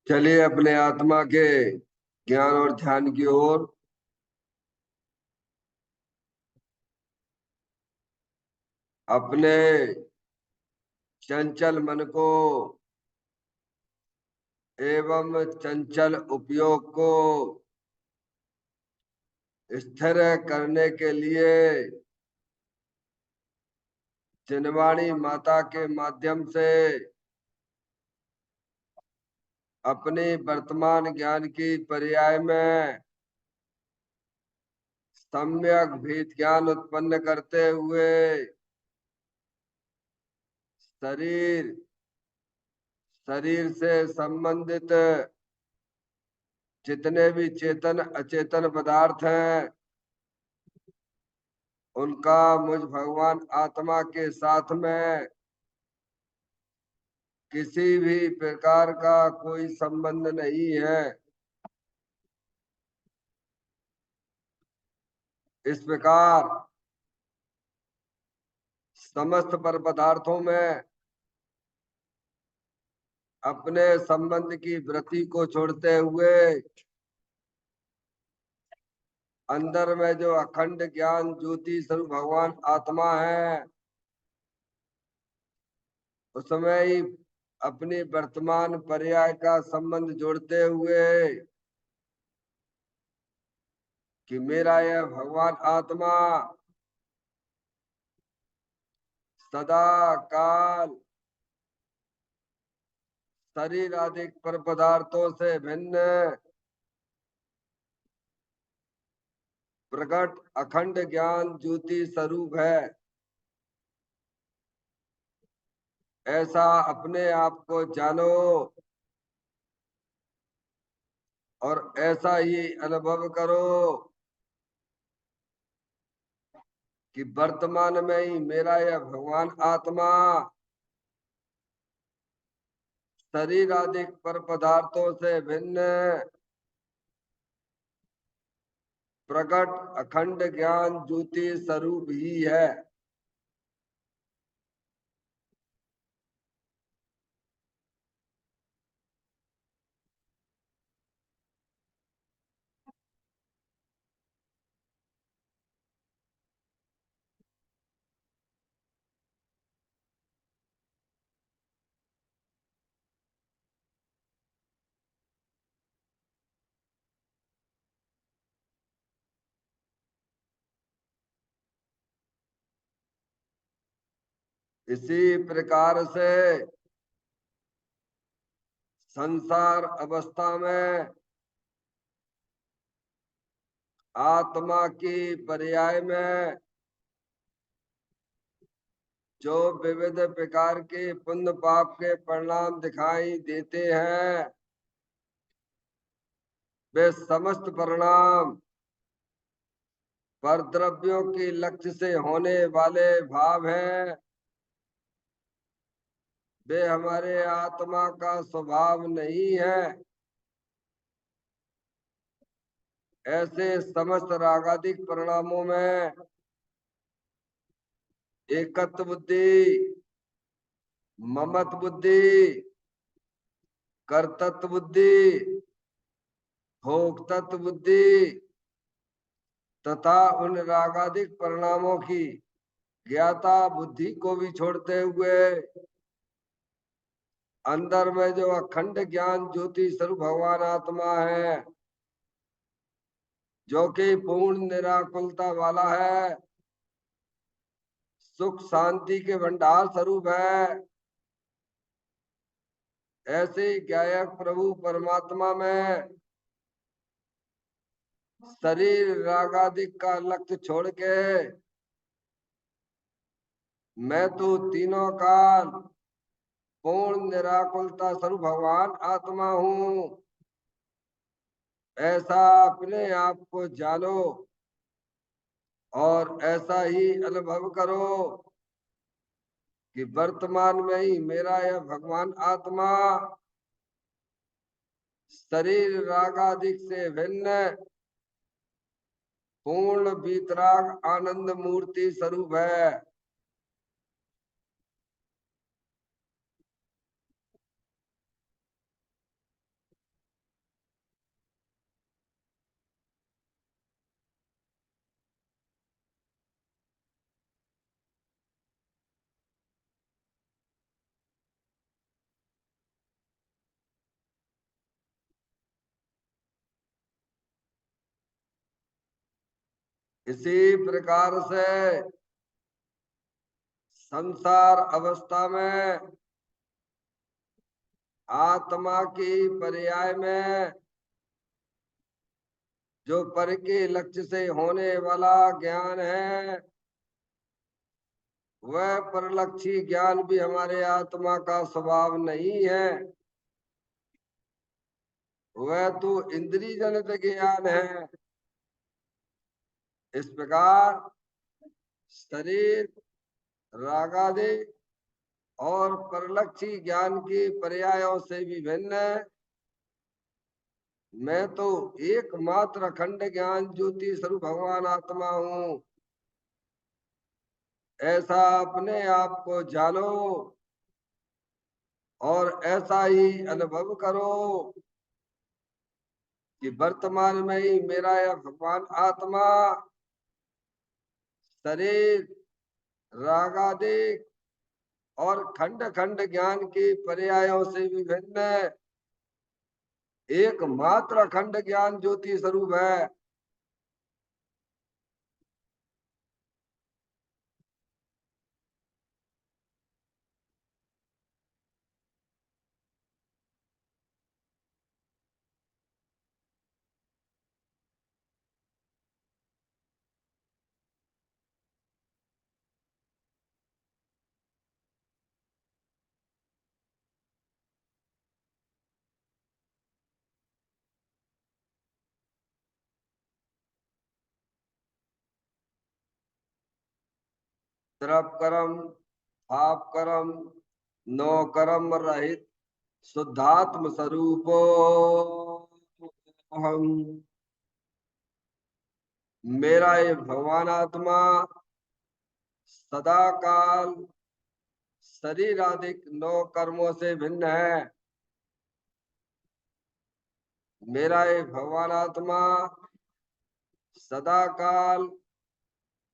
चलिए अपने आत्मा के ज्ञान और ध्यान की ओर। अपने चंचल मन को एवं चंचल उपयोग को स्थिर करने के लिए चिन्वाणी माता के माध्यम से अपने वर्तमान ज्ञान की पर्याय में सम्यक भेद ज्ञान उत्पन्न करते हुए शरीर शरीर से संबंधित जितने भी चेतन अचेतन पदार्थ हैं उनका मुझ भगवान आत्मा के साथ में किसी भी प्रकार का कोई संबंध नहीं है। इस प्रकार समस्त पर पदार्थों में अपने संबंध की वृत्ति को छोड़ते हुए अंदर में जो अखंड ज्ञान ज्योति स्वरूप भगवान आत्मा है उसमें ही अपनी वर्तमान पर्याय का संबंध जोड़ते हुए कि मेरा यह भगवान आत्मा सदा काल शरीर आदि पर पदार्थों से भिन्न प्रकट अखंड ज्ञान ज्योति स्वरूप है। ऐसा अपने आप को जानो और ऐसा ही अनुभव करो कि वर्तमान में ही मेरा यह भगवान आत्मा शरीर आदि पर पदार्थों से भिन्न प्रकट अखंड ज्ञान ज्योति स्वरूप ही है। इसी प्रकार से संसार अवस्था में आत्मा की पर्याय में जो विविध प्रकार के पुण्य पाप के परिणाम दिखाई देते हैं वे समस्त परिणाम पर द्रव्यों के लक्ष्य से होने वाले भाव हैं। वे हमारे आत्मा का स्वभाव नहीं है। ऐसे समस्त रागादिक परिणामों में एकत्व बुद्धि, ममत बुद्धि, कर्तत्व बुद्धि, भोक्तत्व बुद्धि तथा उन रागादिक परिणामों की ज्ञाता बुद्धि को भी छोड़ते हुए अंदर में जो अखंड ज्ञान ज्योति स्वरूप भगवान आत्मा है जो कि पूर्ण निराकुलता वाला है, सुख शांति के भंडार स्वरूप है, ऐसे गायक प्रभु परमात्मा में शरीर रागादिक का लक्ष्य छोड़ के मैं तो तीनों काल पूर्ण निराकुलता स्वरूप भगवान आत्मा हूँ ऐसा अपने आप को जानो और ऐसा ही अनुभव करो कि वर्तमान में ही मेरा यह भगवान आत्मा शरीर रागादिक से भिन्न पूर्ण वीतराग आनंद मूर्ति स्वरूप है। इसी प्रकार से संसार अवस्था में आत्मा की पर्याय में जो पर के लक्ष्य से होने वाला ज्ञान है, वह परलक्षी ज्ञान भी हमारे आत्मा का स्वभाव नहीं है। वह तो इंद्रिय जनित ज्ञान है। इस प्रकार शरीर, रागादि और परलक्षी ज्ञान के पर्यायों से भी भिन्न मैं तो एकमात्र अखंड ज्ञान ज्योति स्वरूप भगवान आत्मा हूँ, ऐसा अपने आप को जानो और ऐसा ही अनुभव करो कि वर्तमान में ही मेरा यह भगवान आत्मा शरीर, रागादिक और खंड खंड ज्ञान के पर्यायों से भी भिन्न एकमात्र अखंड ज्ञान ज्योति स्वरूप है। द्रव कर्म, आप कर्म, नो कर्म रहित शुद्धात्म स्वरूपो हम। मेरा ये भगवान आत्मा सदा काल शरीर आदि नौ कर्मों से भिन्न है। मेरा ये भगवान आत्मा सदा काल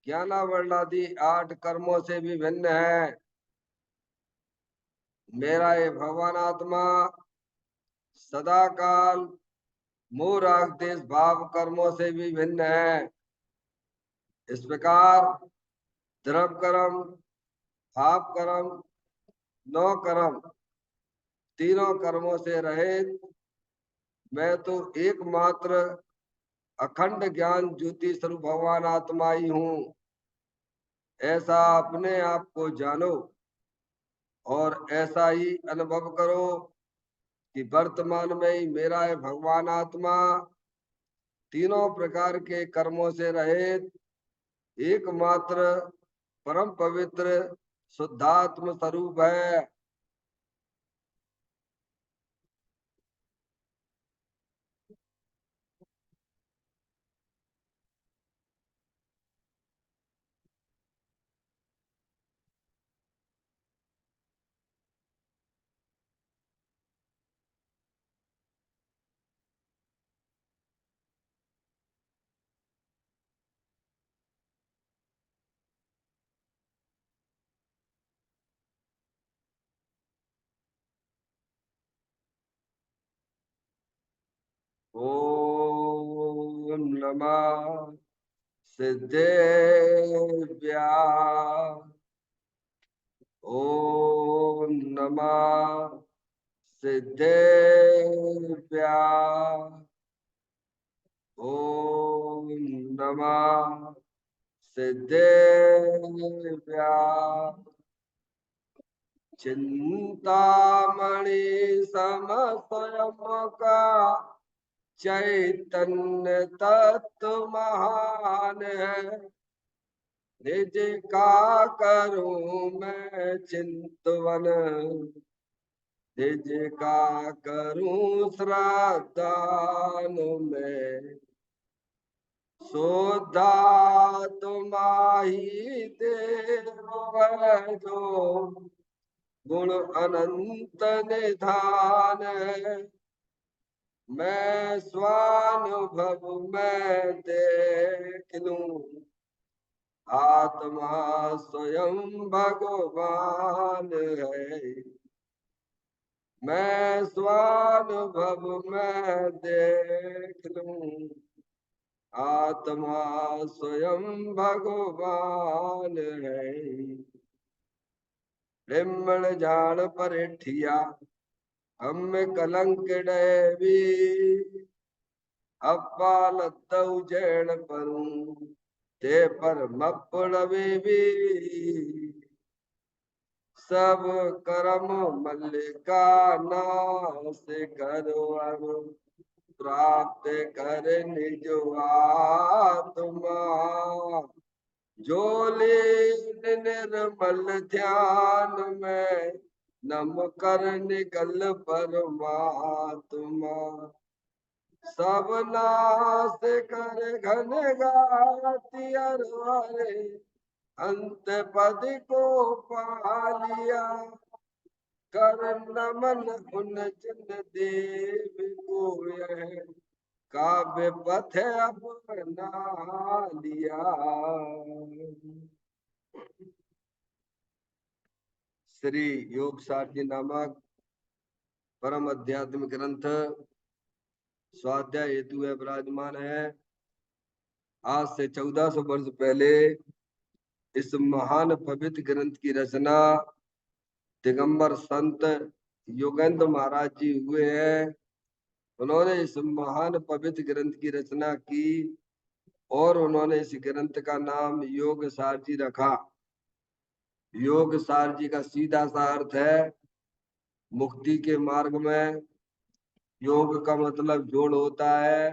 ज्ञानावरणादि 8 कर्मों से भी भिन्न है। मेरा ये भगवान आत्मा सदा काल मोह राग देश भाव कर्मों से भी भिन्न है। इस प्रकार द्रव कर्म, भाव कर्म, नौ कर्म तीनों कर्मों से रहित मैं तो एकमात्र अखंड ज्ञान ज्योति स्वरूप भगवान आत्मा ही हूँ, ऐसा अपने आप को जानो और ऐसा ही अनुभव करो कि वर्तमान में ही मेरा है भगवान आत्मा तीनों प्रकार के कर्मों से रहित एकमात्र परम पवित्र शुद्धात्म स्वरूप है। ओम नमः सिद्धेभ्या। ओम नमः सिद्धेभ्या। ओम नमः सिद्धेभ्या। चिंतामणि सम स्वयं का चैतन्य तत्व महान है। निज का करूं मैं चिंतवन, निज का करूं श्रद्धान में। सोधा तुम्हारी देव है जो गुण अनंत निधान है। मैं स्वानुभव में देख लूं आत्मा स्वयं भगवान है। मैं स्वानुभव में देख लूं आत्मा स्वयं भगवान है। ब्रह्मण जान परिठिया हम कलंक डैवी अपालतौ जैन परू ते पर मपड़वे भी सब कर्म मल्लिका नाश करो अनु प्राप्त कर निज आत्मा जो लीन निर्मल ध्यान में नम कर निगल परमात्मा सब नाश कर घन गाति अरवारे अंत पद को पालिया कर नमन उन जन देव को यह काव्य पथ अपना लिया। श्री योग सारथी नामक परम आध्यात्मिक ग्रंथ स्वाध्याय हेतु है विराजमान है। आज से 1400 वर्ष पहले इस महान पवित्र ग्रंथ की रचना दिगंबर संत योगेंद्र महाराज जी हुए हैं। उन्होंने इस महान पवित्र ग्रंथ की रचना की और उन्होंने इस ग्रंथ का नाम योग सार जी रखा। योग सार जी का सीधा सा अर्थ है मुक्ति के मार्ग में। योग का मतलब जोड़ होता है,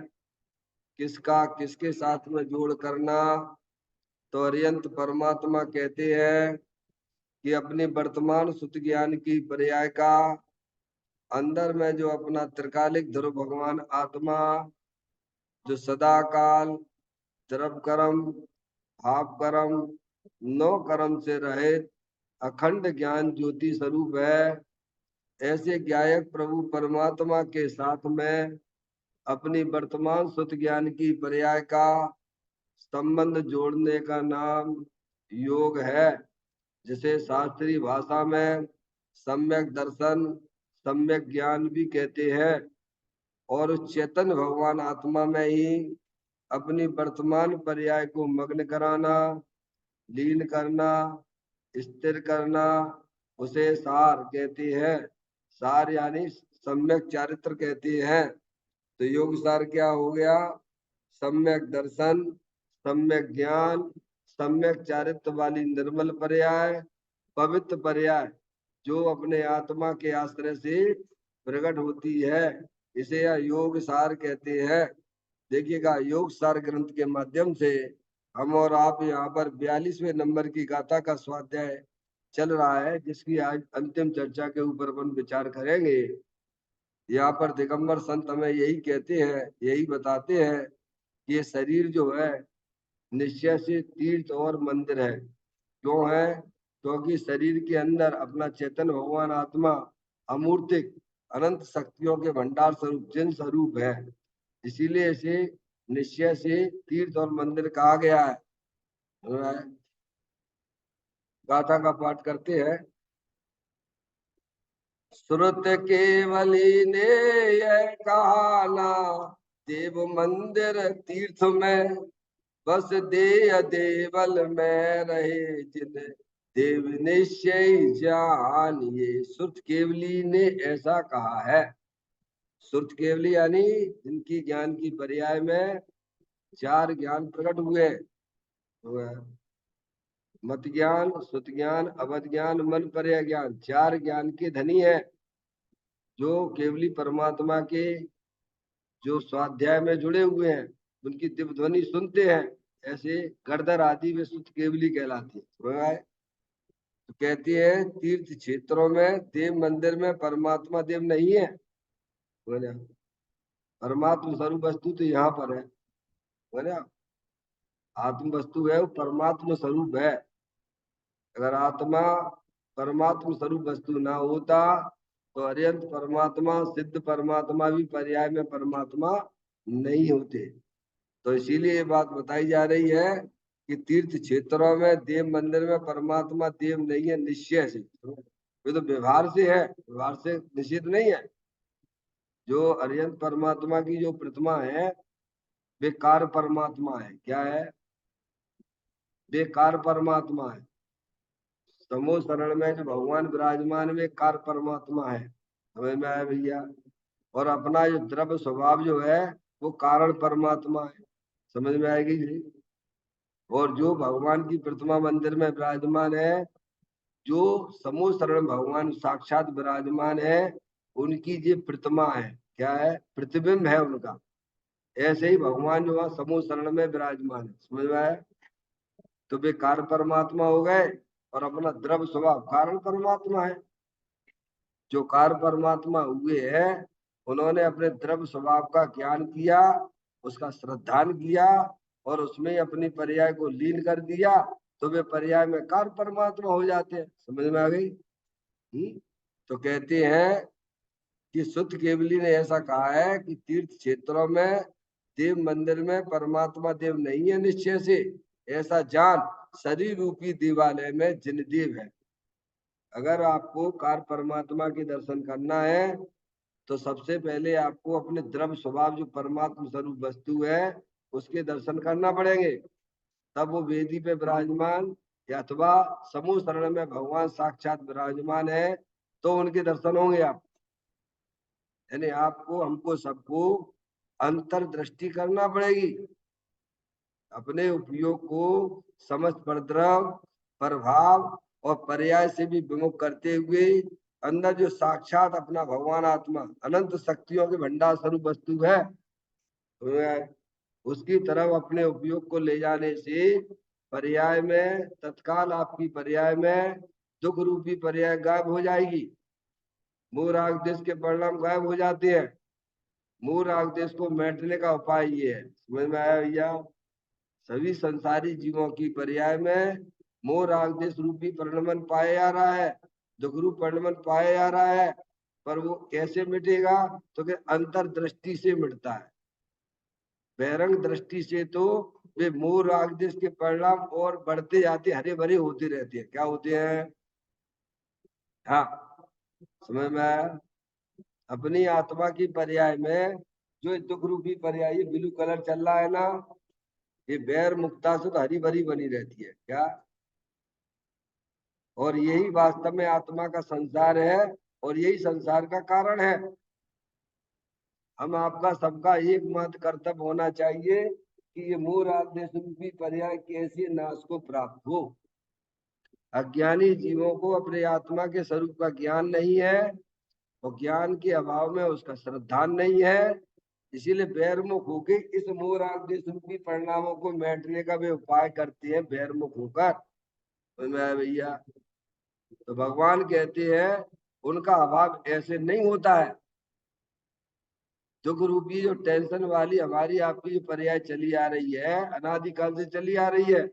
किसका किसके साथ में जोड़ करना। तो अरियंत परमात्मा कहते हैं कि अपने वर्तमान सुत ज्ञान की पर्याय का अंदर में जो अपना त्रिकालिक ध्रुव भगवान आत्मा जो सदा काल द्रव कर्म भाव कर्म नौ कर्म से रहित अखंड ज्ञान ज्योति स्वरूप है। ऐसे ज्ञायक प्रभु परमात्मा के साथ में अपनी वर्तमान सुत ज्ञान की पर्याय का संबंध जोड़ने का नाम योग है, जिसे शास्त्रीय भाषा में सम्यक दर्शन सम्यक ज्ञान भी कहते हैं। और उस चेतन भगवान आत्मा में ही अपनी वर्तमान पर्याय को मग्न कराना, लीन करना, स्थिर करना, उसे सार कहते हैं। सार यानी सम्यक चारित्र कहते हैं। तो योग सार क्या हो गया? सम्यक दर्शन, सम्यक ज्ञान, सम्यक चारित्र वाली निर्मल पर्याय, पवित्र पर्याय जो अपने आत्मा के आश्रय से प्रकट होती है, इसे योग सार कहते हैं। देखिएगा, योग सार ग्रंथ के माध्यम से हम और आप यहाँ पर 42वें नंबर की गाथा का स्वाध्याय चल रहा है, जिसकी आज अंतिम चर्चा के ऊपर अपन विचार करेंगे। यहाँ पर दिगंबर संत हमें यही कहते हैं, यही बताते हैं कि ये शरीर जो है निश्चय से तीर्थ और मंदिर है। क्यों है? क्योंकि शरीर के अंदर अपना चेतन भगवान आत्मा अमूर्तिक अनंत शक्तियों के भंडार स्वरूप जिन स्वरूप है, इसीलिए इसे निश्चय से तीर्थ और मंदिर कहा गया है। गाथा का पाठ करते हैं। श्रुत केवली ने यह कहाना देव मंदिर तीर्थ में बस दे देवल में रहे जिन देव निश्चय जानिए। श्रुत केवली ने ऐसा कहा है। श्रुत केवली यानी जिनकी ज्ञान की पर्याय में चार ज्ञान प्रकट हुए, मत ज्ञान, श्रुत ज्ञान, अवध ज्ञान, मन पर्याय ज्ञान। चार ज्ञान के धनी है जो केवली परमात्मा के जो स्वाध्याय में जुड़े हुए हैं, उनकी दिव्य ध्वनि सुनते हैं। ऐसे गड़धर आदि वे शुद्ध केवली कहलाती है। तो कहती है तीर्थ क्षेत्रों में देव मंदिर में परमात्मा देव नहीं है। बोले परमात्मा स्वरूप वस्तु तो यहाँ पर है। बोले आत्म वस्तु है, वो परमात्मा स्वरूप है। अगर आत्मा परमात्मा स्वरूप वस्तु ना होता तो अरियंत परमात्मा सिद्ध परमात्मा भी पर्याय में परमात्मा नहीं होते। तो इसीलिए ये बात बताई जा रही है कि तीर्थ क्षेत्रों में देव मंदिर में परमात्मा देव नहीं है, निश्चय से। ये तो व्यवहार से है, व्यवहार से निषिद्ध नहीं है। जो अरियंत परमात्मा की जो प्रतिमा है बेकार परमात्मा है। क्या है? बेकार परमात्मा है। समूह शरण में जो भगवान विराजमान वे कार परमात्मा है। समझ में आया भैया? और अपना जो द्रव्य स्वभाव जो है वो कारण परमात्मा है। समझ में आएगी जी? और जो भगवान की प्रतिमा मंदिर में विराजमान है, जो समूह शरण भगवान साक्षात विराजमान है, उनकी ये प्रतिमा है। क्या है? प्रतिबिंब है उनका। ऐसे ही भगवान जो है समूह शरण में विराजमान है। समझ में आया? तो वे कार्य परमात्मा हो गए और अपना द्रव्य स्वभाव कारण परमात्मा है। जो कार्य परमात्मा हुए हैं, उन्होंने अपने द्रव्य स्वभाव का ज्ञान किया, उसका श्रद्धान किया और उसमें अपनी पर्याय को लीन कर दिया, तो वे पर्याय में कार्य परमात्मा हो जाते हैं। समझ में आ गई? तो कहते हैं कि सुत केवली ने ऐसा कहा है कि तीर्थ क्षेत्रों में देव मंदिर में परमात्मा देव नहीं है निश्चय से, ऐसा जान शरीर रूपी देवालय में जिन देव है। अगर आपको कार परमात्मा के दर्शन करना है तो सबसे पहले आपको अपने द्रव्य स्वभाव जो परमात्मा स्वरूप वस्तु है उसके दर्शन करना पड़ेंगे। तब वो वेदी पे विराजमान या अथवा समूह शरण में भगवान साक्षात विराजमान है तो उनके दर्शन होंगे आप। यानी आपको हमको सबको अंतर्दृष्टि करना पड़ेगी। अपने उपयोग को समस्त परद्रव प्रभाव और पर्याय से भी विमुख करते हुए अंदर जो साक्षात अपना भगवान आत्मा अनंत शक्तियों के भंडार स्वरूप वस्तु है, उसकी तरफ अपने उपयोग को ले जाने से पर्याय में तत्काल आपकी पर्याय में दुख रूपी पर्याय गायब हो जाएगी। मूल राग देश के परिणाम गायब हो जाते हैं। मूल राग देश को मिटने का उपाय ये है। समझ में आया भैया? सभी संसारी जीवों की पर्याय में मोह राग देश रूपी परिणमन पाया जा रहा है, दुख रूप परिणमन पाया जा रहा है। पर वो कैसे मिटेगा? तो कि अंतर्दृष्टि से मिटता है। बहिरंग दृष्टि से तो वे मोह राग देश के परिणाम और बढ़ते जाते हरे भरे होते रहते हैं। क्या होते हैं? हाँ, समझ में आया? अपनी आत्मा की पर्याय में जो दुख रूपी पर्याय ये ब्लू कलर चल रहा है ना, ये बैर मुक्ता से तो हरी भरी बनी रहती है। क्या? और यही वास्तव में आत्मा का संसार है और यही संसार का कारण है। हम आपका सबका एकमात्र कर्तव्य होना चाहिए कि ये मोह राग देश रूपी पर्याय कैसे नाश को प्राप्त हो। अज्ञानी जीवों को अपने आत्मा के स्वरूप का ज्ञान नहीं है और ज्ञान के अभाव में उसका श्रद्धान नहीं है। इसीलिए बैरमुख होके इस मोह राग देश रूपी परिणामों को मिटने का भी उपाय करते हैं बैरमुख होकर। भैया, तो भगवान कहते हैं उनका अभाव ऐसे नहीं होता है। दुख रूपी जो टेंशन वाली हमारी आपकी जो पर्याय चली आ रही है, अनादिकाल से चली आ रही है,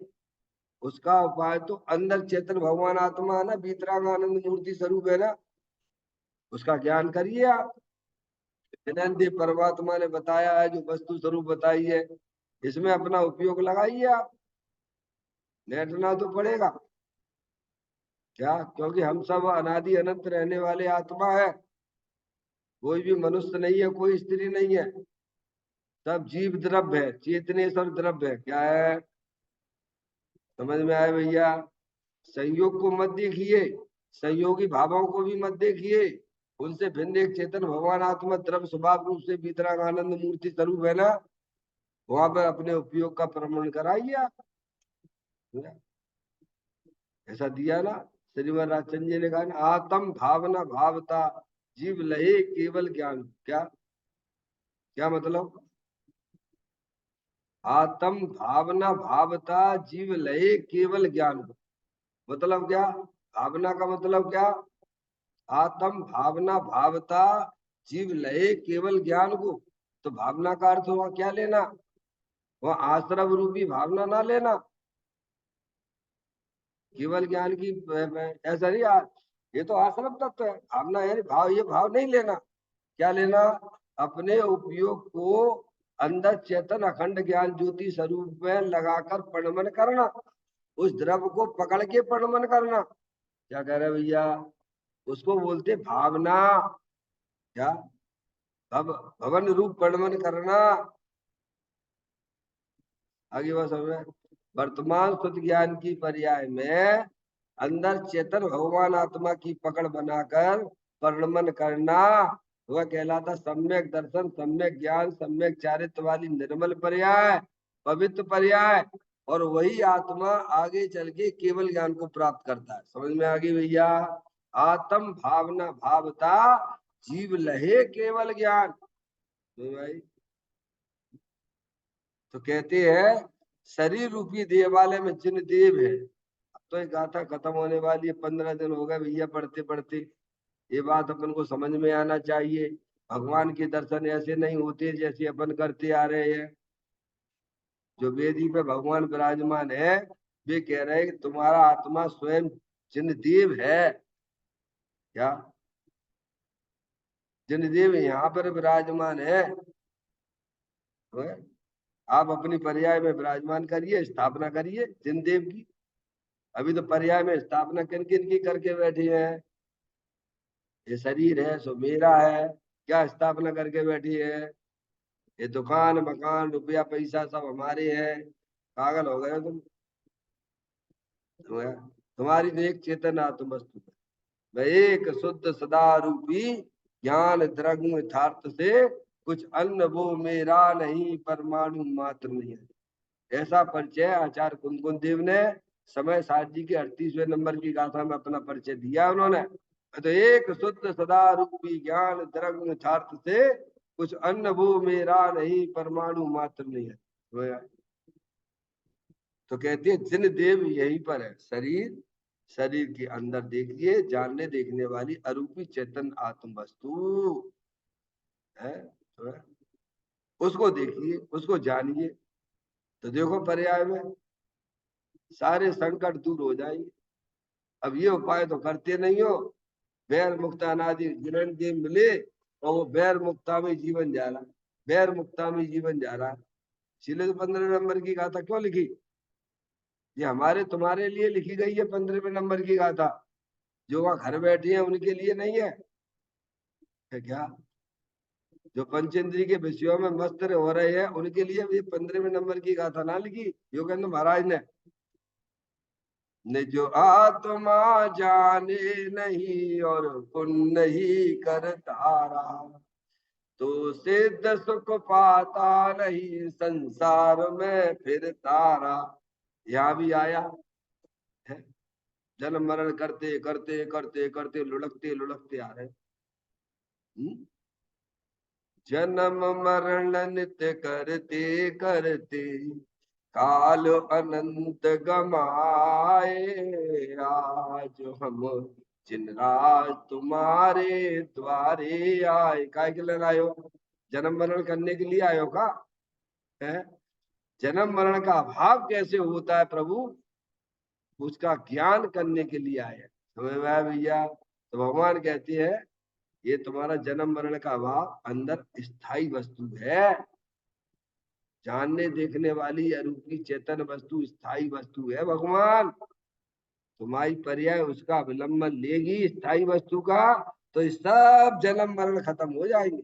उसका उपाय तो अंदर चेतन भगवान आत्मा है ना, वीतराग आनंद मूर्ति स्वरूप है ना, उसका ज्ञान करिए आप। अनंत परमात्मा ने बताया है, जो वस्तु स्वरूप बताई है, इसमें अपना उपयोग लगाइए आप। लेटना तो पड़ेगा। क्या? क्योंकि हम सब अनादि अनंत रहने वाले आत्मा है। कोई भी मनुष्य नहीं है, कोई स्त्री नहीं है, सब जीव द्रव्य है, चेतनेश्वर द्रव्य है। क्या है? समझ में आए भैया? संयोग को मत देखिए, संयोगी भावों को भी मत देखिए। उनसे भिन्न एक चेतन भगवान आत्मा द्रव्य स्वभाव रूप से वितराग आनंद मूर्ति स्वरूप है ना, वहां पर अपने उपयोग का प्रमाण कराइए आप। ऐसा दिया ना श्रीमद राजचंद्र जी ने कहा ना, आत्म भावना भावता जीव लहे केवल ज्ञान। क्या? क्या मतलब? आत्म भावना भावता जीव लहे केवल ज्ञान। मतलब क्या? भावना का मतलब क्या? आत्म भावना भावता जीव लहे केवल ज्ञान को। तो भावना का अर्थ हुआ क्या लेना? वह आश्रम रूपी भावना ना लेना, केवल ज्ञान की ऐसा नहीं। ये तो आश्रम तत्व है। भावना है भाव, ये भाव नहीं लेना। क्या लेना? अपने उपयोग को अंदर चेतन अखंड ज्ञान ज्योति स्वरूप में लगाकर परिणमन करना, उस द्रव्य को पकड़ के परिणमन करना। क्या कह रहे भैया? उसको बोलते भावना। क्या? भवन रूप परिणमन करना। आगे बात समझ। वर्तमान शुद्ध ज्ञान की पर्याय में अंदर चेतन भगवान आत्मा की पकड़ बनाकर वर्णन करना वह कहलाता सम्यक दर्शन, सम्यक ज्ञान, सम्यक चारित्र वाली निर्मल पर्याय, पवित्र पर्याय। और वही आत्मा आगे चल के केवल ज्ञान को प्राप्त करता है। समझ में आ गई भैया? आत्म भावना भावता जीव लहे केवल ज्ञान। भाई तो कहते हैं शरीर रूपी देह वाले में जिन देव है। अब तो ये गाथा खत्म होने वाली है, 15 दिन हो गए भैया पढ़ते पढ़ते। ये बात अपन को समझ में आना चाहिए। भगवान के दर्शन ऐसे नहीं होते जैसे अपन करते आ रहे हैं। जो वेदी पे भगवान विराजमान है वे कह रहे हैं कि तुम्हारा आत्मा स्वयं जिन देव है। क्या जिन देव यहाँ पर विराजमान है? तो आप अपनी पर्याय में विराजमान करिए, स्थापना करिए जिन देव की। अभी तो पर्याय में स्थापना किन किन की करके बैठे हैं? ये शरीर है सो मेरा है, क्या स्थापना करके बैठी है? ये दुकान मकान रुपया पैसा सब हमारे हैं। पागल हो गए हो तुम? तुम्हारी तो एक चेतन आत्म वस्तु है। वह एक शुद्ध सदा रूपी ज्ञान द्रव्य यथार्थ से कुछ अन्न वो मेरा नहीं परमाणु मात्र नहीं है। ऐसा परिचय आचार्य कुंदकुंद देव ने समय साथ जी के 38वें नंबर की गाथा में अपना परिचय दिया उन्होंने। तो एक शुद्ध सदा रूपी ज्ञान द्रव्य यथार्थ से कुछ अन्न वो मेरा नहीं परमाणु मात्र नहीं है। तो कहते हैं जिन देव यहीं पर है शरीर, शरीर के अंदर देखिए जानने देखने वाली अरूपी चेतन आत्म वस्तु है। तो है। उसको देखिए, उसको जानिए। तो देखो पर्याय में सारे संकट दूर हो जाएंगे। अब ये उपाय तो करते नहीं हो। बैर मुक्ता अनादि ज्ञान देव मिले और वो बैर मुक्ता में जीवन जा रहा, बैर मुक्ता में जीवन जा रहा। इसलिए तो 15 नंबर की गाथा क्यों लिखी? ये हमारे तुम्हारे लिए लिखी गई है 15वें नंबर की गाथा। जो वहां घर बैठे हैं उनके लिए नहीं है क्या? जो पंचेंद्री के विषयों में मस्त हो रहे हैं उनके लिए भी 15वें नंबर की गाथा ना लिखी योगेंद्र महाराज ने। जो आत्मा जाने नहीं और पुण्य ही करता रहा तो सिद्ध सुख पाता नहीं संसार में फिरता रहा। यहाँ भी आया है। जन्म मरण करते करते करते करते लुढ़कते लुढ़कते आ रहे। जन्म मरण नित्य करते करते काल अनंत गमाए आज हम जिन राज तुम्हारे द्वारे आए। काय के लिए आयो? जन्म मरण करने के लिए आयो का है? जन्म मरण का अभाव कैसे होता है प्रभु, उसका ज्ञान करने के लिए आए। समझ में आया भैया? तो भगवान कहते हैं ये तुम्हारा जन्म मरण का अभाव अंदर स्थायी वस्तु है। जानने देखने वाली अरूपी चेतन वस्तु स्थायी वस्तु है भगवान। तुम्हारी पर्याय उसका अवलंबन लेगी स्थायी वस्तु का तो ये सब जन्म मरण खत्म हो जाएंगे।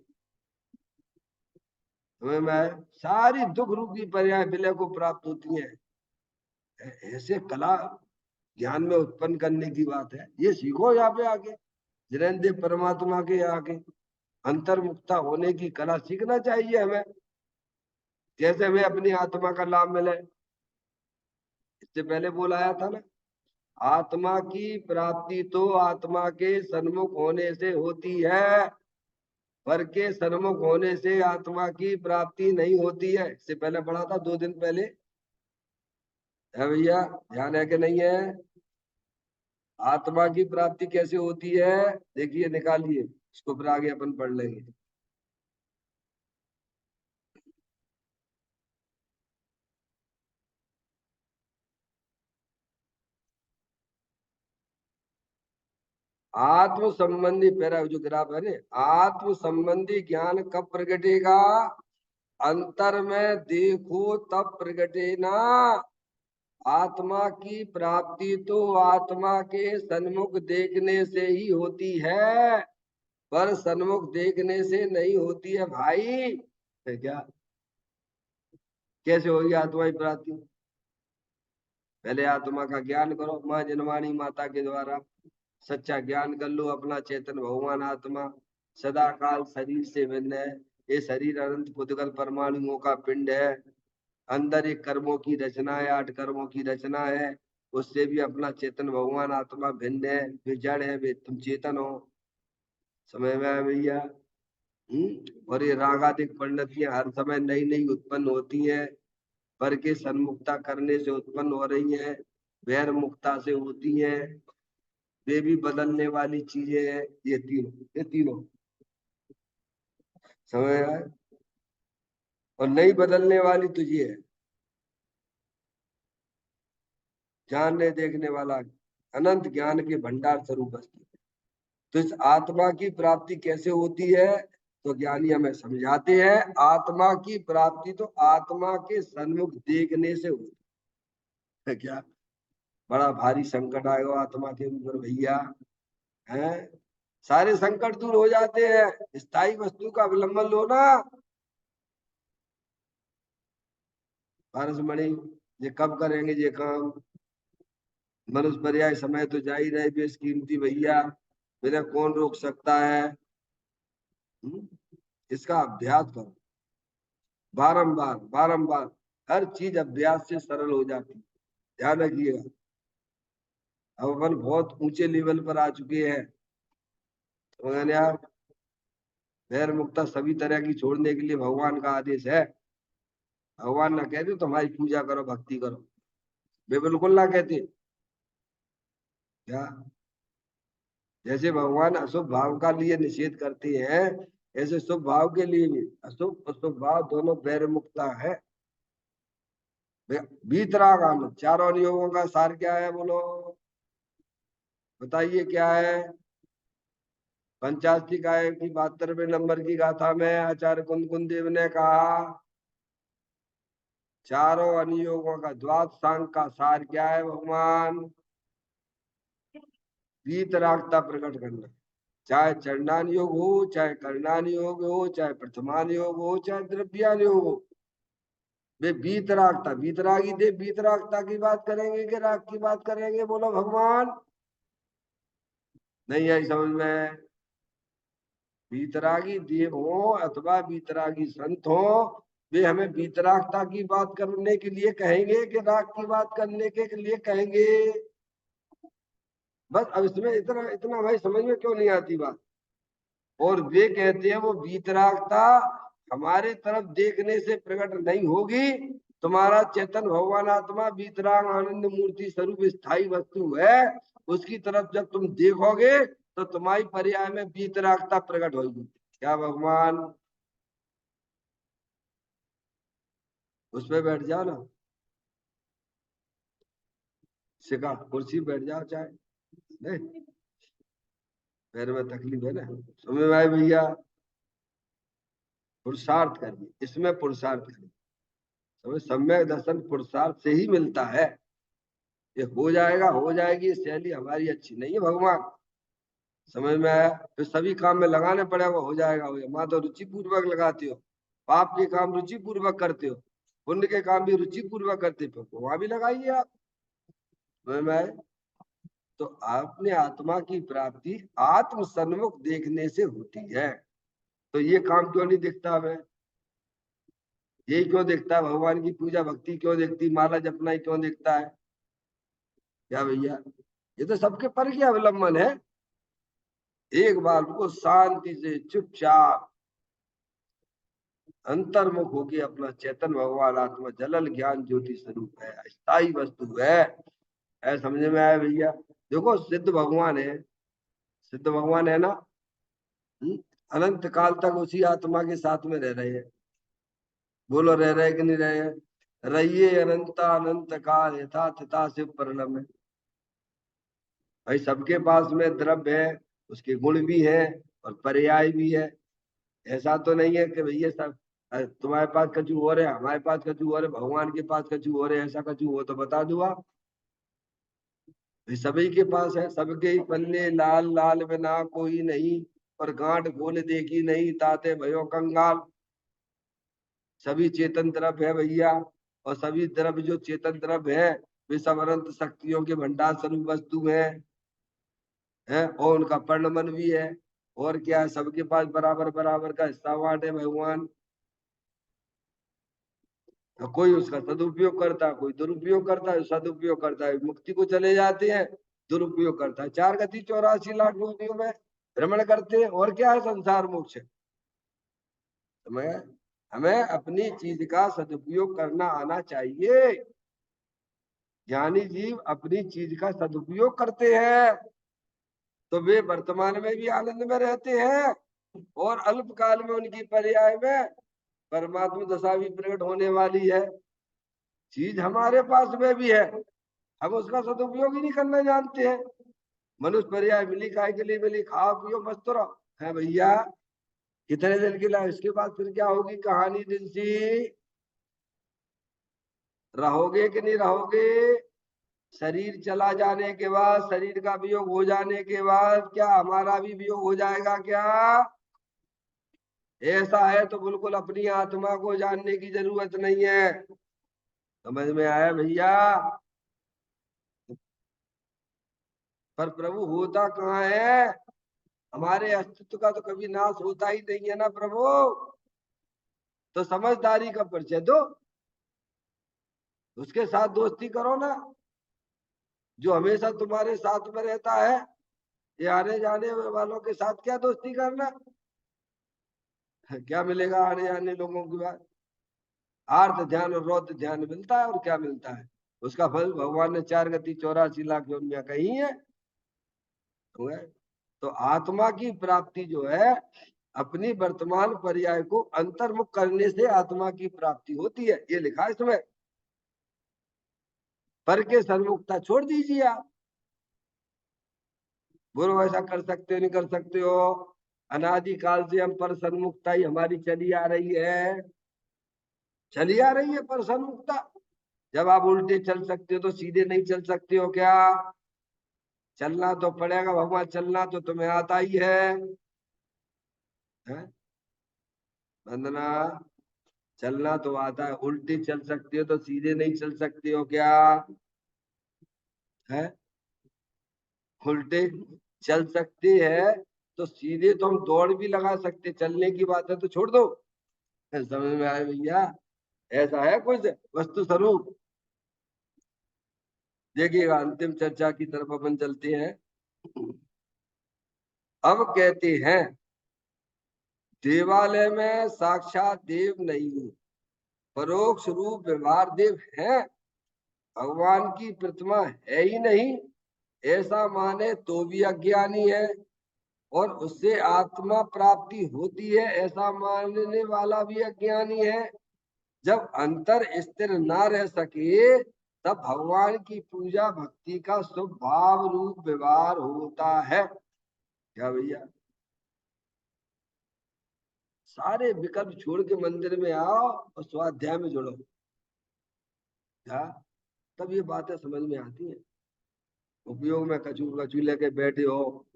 तुम्हें मैं सारी दुख रूपी पर्याय विलय को प्राप्त होती है। ऐसे कला ज्ञान में उत्पन्न करने की बात है। ये सीखो यहाँ पे आके जिनेन्द्र परमात्मा के आके अंतर्मुक्ता होने की कला सीखना चाहिए हमें। जैसे हमें अपनी आत्मा का लाभ मिले। इससे पहले बोलाया था ना, आत्मा की प्राप्ति तो आत्मा के सन्मुख होने से होती है, पर के सन्मुख होने से आत्मा की प्राप्ति नहीं होती है। इससे पहले पढ़ा था 2 दिन पहले। है भैया? ध्यान है कि नहीं है? आत्मा की प्राप्ति कैसे होती है देखिए, निकालिए इसको, फिर आगे अपन पढ़ लेंगे। आत्म संबंधी पैरा जो ग्राफ है ना, आत्म संबंधी ज्ञान कब प्रगटेगा? अंतर में देखो तब प्रगटे ना। आत्मा की प्राप्ति तो आत्मा के सन्मुख देखने से ही होती है, पर सन्मुख देखने से नहीं होती है भाई। है क्या? कैसे होगी आत्मा की प्राप्ति? पहले आत्मा का ज्ञान करो, माँ जनवाणी माता के द्वारा सच्चा ज्ञान कर लो। अपना चेतन भगवान आत्मा सदा काल शरीर से भिन्न है। ये शरीर अनंत पुद्गल परमाणुओं का पिंड है। अंदर एक कर्मों की रचना है, 8 कर्मों की रचना है। उससे भी अपना चेतन भगवान आत्मा भिन्न है। वे जड़ है, वे तुम चेतन हो। समझ में आया भैया? और ये रागादिक परिणतियां हर समय नई नई उत्पन्न होती हैं। पर के सन्मुक्ता करने से उत्पन्न हो रही है, वैर मुक्ता से होती है। वे भी बदलने वाली चीजें हैं। ये तीनों समझ आए? और नई बदलने वाली तो ये है, जानने देखने वाला अनंत ज्ञान के भंडार स्वरूप वस्तु। तो इस आत्मा की प्राप्ति कैसे होती है? तो ज्ञानी हमें समझाते हैं, आत्मा की प्राप्ति तो आत्मा के सन्मुख देखने से होती है। क्या बड़ा भारी संकट आएगा आत्मा के ऊपर भैया, है? सारे संकट दूर हो जाते हैं स्थायी वस्तु का अवलंबन लो ना। पारसमणि, ये कब करेंगे ये काम? मनुष्य पर्याय समय तो जा ही रहे बेशकीमती भैया, मेरा कौन रोक सकता है? हम्म? इसका अभ्यास करो बारंबार बारंबार। हर चीज अभ्यास से सरल हो जाती है, ध्यान रखिएगा। अब अपन बहुत ऊंचे लेवल पर आ चुके हैं, तो मैंने आप वैर मुक्ता सभी तरह की छोड़ने के लिए भगवान का आदेश है। भगवान ना कहते तुम्हारी पूजा करो भक्ति करो, वे बिल्कुल ना कहते। क्या? जैसे भगवान अशुभ भाव का लिए निषेध करते हैं, ऐसे शुभ भाव के लिए भी अशुभ अशुभ भाव दोनों वैर मुक्ता है। वीतराग आनंद, चारों नियोगों का सार क्या है बोलो? बताइए क्या है? पंचाशती काय की 72वें नंबर की गाथा में आचार्य कुंद देव ने कहा, चारों अनुयोगों का द्वादशांग का सार क्या है भगवान? वीतरागता प्रकट करना। चाहे चरणान योग हो, चाहे करणान योग हो, चाहे प्रथमान योग हो, चाहे द्रव्यान योग हो, वे वीतरागता, वीतरागी देव वीतरागता की बात करेंगे कि राग की बात करेंगे बोलो भगवान? नहीं आई समझ में? वीतरागी देव हो अथवा वीतरागी संत हो, वे हमें वीतरागता की बात करने के लिए कहेंगे कि राग की बात करने के लिए कहेंगे? बस अब इसमें इतना इतना भाई समझ में क्यों नहीं आती बात? और वे कहते हैं वो वीतरागता हमारे तरफ देखने से प्रकट नहीं होगी। तुम्हारा चेतन भगवान आत्मा वीतराग आनंद मूर्ति स्वरूप स्थायी वस्तु है। उसकी तरफ जब तुम देखोगे तो तुम्हारी पर्याय में वीतरागता प्रकट होगी। क्या भगवान? उस पे बैठ जाओ ना, सिखा कुर्सी बैठ जाओ चाहे। नहीं, पैर में तकलीफ है ना, समझ में आए भैया? पुरुषार्थ करिए, इसमें पुरुषार्थ करिए। समझ, सम्यक दर्शन पुरुषार्थ से ही मिलता है। ये हो जाएगा हो जाएगी ये शैली हमारी अच्छी नहीं है भगवान। समझ में आया? फिर सभी काम में लगाने पड़ेगा, हो जाएगा हो जाएगा। माँ तो रुचि पूर्वक लगाते हो, पाप के काम रुचि पूर्वक करते हो, पुण्य के काम भी रुचि पूर्वक करते हो, वहां भी लगाइए आप। समझ में आए? तो अपने आत्मा की प्राप्ति आत्म सन्मुख देखने से होती है। तो ये काम क्यों नहीं दिखता हमें? यही क्यों दिखता है? भगवान की पूजा भक्ति क्यों दिखती, माला जपना ही क्यों दिखता है? क्या भैया? ये तो सबके पर की अवलंबन है। एक बार को शांति से चुपचाप अंतर्मुख होके अपना चेतन भगवान आत्मा जलल ज्ञान ज्योति स्वरूप है, स्थायी वस्तु है। ऐसा समझ में आया भैया? देखो सिद्ध भगवान है, सिद्ध भगवान है ना। हम्म? अनंत काल तक उसी आत्मा के साथ में रह रहे हैं। बोलो रह रहे कि नहीं रहे हैं? रहिए अनंता अनंत काल यथा तथा शिव परिणम है। भाई सबके पास में द्रव्य है, उसके गुण भी है और पर्याय भी है। ऐसा तो नहीं है कि भैया सब तुम्हारे पास कछु और है, हमारे पास कछु और है, भगवान के पास कछु और है। ऐसा कछु हो तो बता दो आप। सभी के पास है, सबके ही पन्ने लाल लाल बिना कोई नहीं, और गांठ खोल देखी नहीं ताते भयो कंगाल। सभी चेतन द्रव्य है भैया, और सभी द्रव्य जो चेतन द्रव्य है वे सब अनंत शक्तियों के भंडार स्वरूप वस्तु है और उनका पर्णमन भी है। और क्या है, सबके पास बराबर बराबर का हिस्सा बांटे भगवान। कोई उसका सदुपयोग करता है, कोई दुरुपयोग करता है। सदुपयोग करता है मुक्ति को चले जाते हैं, दुरुपयोग करता है 4 गति 84 लाख योनियों में भ्रमण करते हैं। और क्या है, संसार मोक्ष। हमें हमें अपनी चीज का सदुपयोग करना आना चाहिए। ज्ञानी जीव अपनी चीज का सदुपयोग करते हैं तो वे वर्तमान में भी आनंद में रहते हैं और अल्पकाल में उनकी पर्याय में परमात्मा दशा भी प्रकट होने वाली है। चीज हमारे पास में भी है, हम उसका सदुपयोग ही नहीं करना जानते हैं। मनुष्य पर्याय मिली, काय के लिए मिली, खाओ पियो मस्त रहो है भैया। कितने दिन की लाइफ, इसके बाद फिर क्या होगी कहानी दिन सी। रहोगे कि नहीं रहोगे। शरीर चला जाने के बाद, शरीर का वियोग हो जाने के बाद क्या हमारा भी वियोग हो जाएगा क्या। ऐसा है तो बिल्कुल अपनी आत्मा को जानने की जरूरत नहीं है। समझ में आया भैया। पर प्रभु होता कहाँ है, हमारे अस्तित्व का तो कभी नाश होता ही नहीं है ना प्रभु। तो समझदारी का परिचय दो, उसके साथ दोस्ती करो ना। जो हमेशा तुम्हारे साथ में रहता है, ये आने जाने वालों के साथ क्या दोस्ती करना। क्या मिलेगा आने जाने लोगों के बाद। आर्थ ध्यान और रौद्र ध्यान मिलता है, और क्या मिलता है। उसका फल भगवान ने 4 गति 84 लाख योनियां कही है। तो आत्मा की प्राप्ति जो है, अपनी वर्तमान पर्याय को अंतर्मुख करने से आत्मा की प्राप्ति होती है, ये लिखा है इसमें। पर के सन्मुखता छोड़ दीजिए आप। बोलो ऐसा कर सकते हो नहीं कर सकते हो। अनादिकाल से हम पर सन्मुखता ही हमारी चली आ रही है, चली आ रही है पर सन्मुखता। जब आप उल्टे चल सकते हो तो सीधे नहीं चल सकते हो क्या। चलना तो पड़ेगा भगवान, चलना तो तुम्हें आता ही है? वंदना, चलना तो आता है, उल्टे चल सकते हो तो सीधे नहीं चल सकते हो क्या है। उल्टे चल सकते हैं तो सीधे तो हम दौड़ भी लगा सकते, चलने की बात है तो छोड़ दो। समझ में आए भैया। ऐसा है कुछ वस्तु स्वरूप। देखिएगा अंतिम चर्चा की तरफ अपन चलते हैं। अब कहते हैं देवालय में साक्षात देव नहीं, परोक्ष रूप व्यवहार देव है। भगवान की प्रतिमा है ही नहीं ऐसा माने तो भी अज्ञानी है, और उससे आत्मा प्राप्ति होती है ऐसा मानने वाला भी अज्ञानी है। जब अंतर स्थिर ना रह सके तब भगवान की पूजा भक्ति का स्वभाव रूप व्यवहार होता है। क्या भैया, सारे विकल्प छोड़ के मंदिर में आओ और स्वाध्याय में जुड़ो। क्या, तब ये बातें समझ में आती हैं। उपयोग में कचू कचू लेके बैठे हो,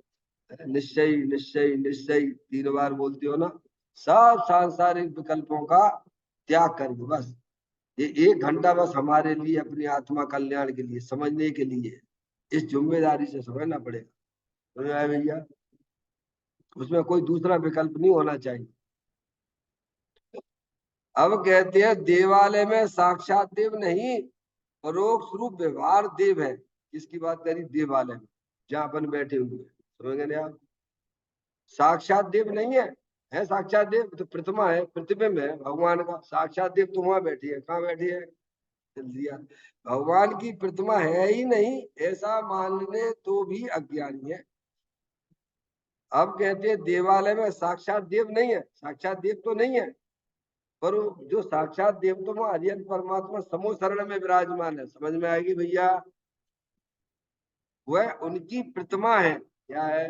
निश्चय निश्चय निश्चय 3 बार बोलते हो ना, सब सांसारिक विकल्पों का त्याग करके बस ये 1 घंटा बस हमारे लिए अपनी आत्मा कल्याण के लिए समझने के लिए, इस जिम्मेदारी से समझना पड़ेगा। समझ में आया भैया। उसमें कोई दूसरा विकल्प नहीं होना चाहिए। अब कहते हैं देवालय में साक्षात देव नहीं, परोक्ष रूप व्यवहार देव है। किसकी बात करी, देवालय में जहां अपन बैठे हुए हैं। समझ गए आप। साक्षात देव नहीं है, है साक्षात देव तो प्रतिमा है, प्रतिबिंब है भगवान का। साक्षात देव तो वहां बैठी है, कहाँ बैठी है, चल दिया। भगवान की प्रतिमा है ही नहीं ऐसा मानने तो भी अज्ञानी है। अब कहते हैं देवालय में साक्षात देव नहीं है, साक्षात देव तो नहीं है, पर जो साक्षात देव तो वो हरियन परमात्मा समूह शरण में विराजमान है। समझ में आएगी भैया। वह उनकी प्रतिमा है। क्या है,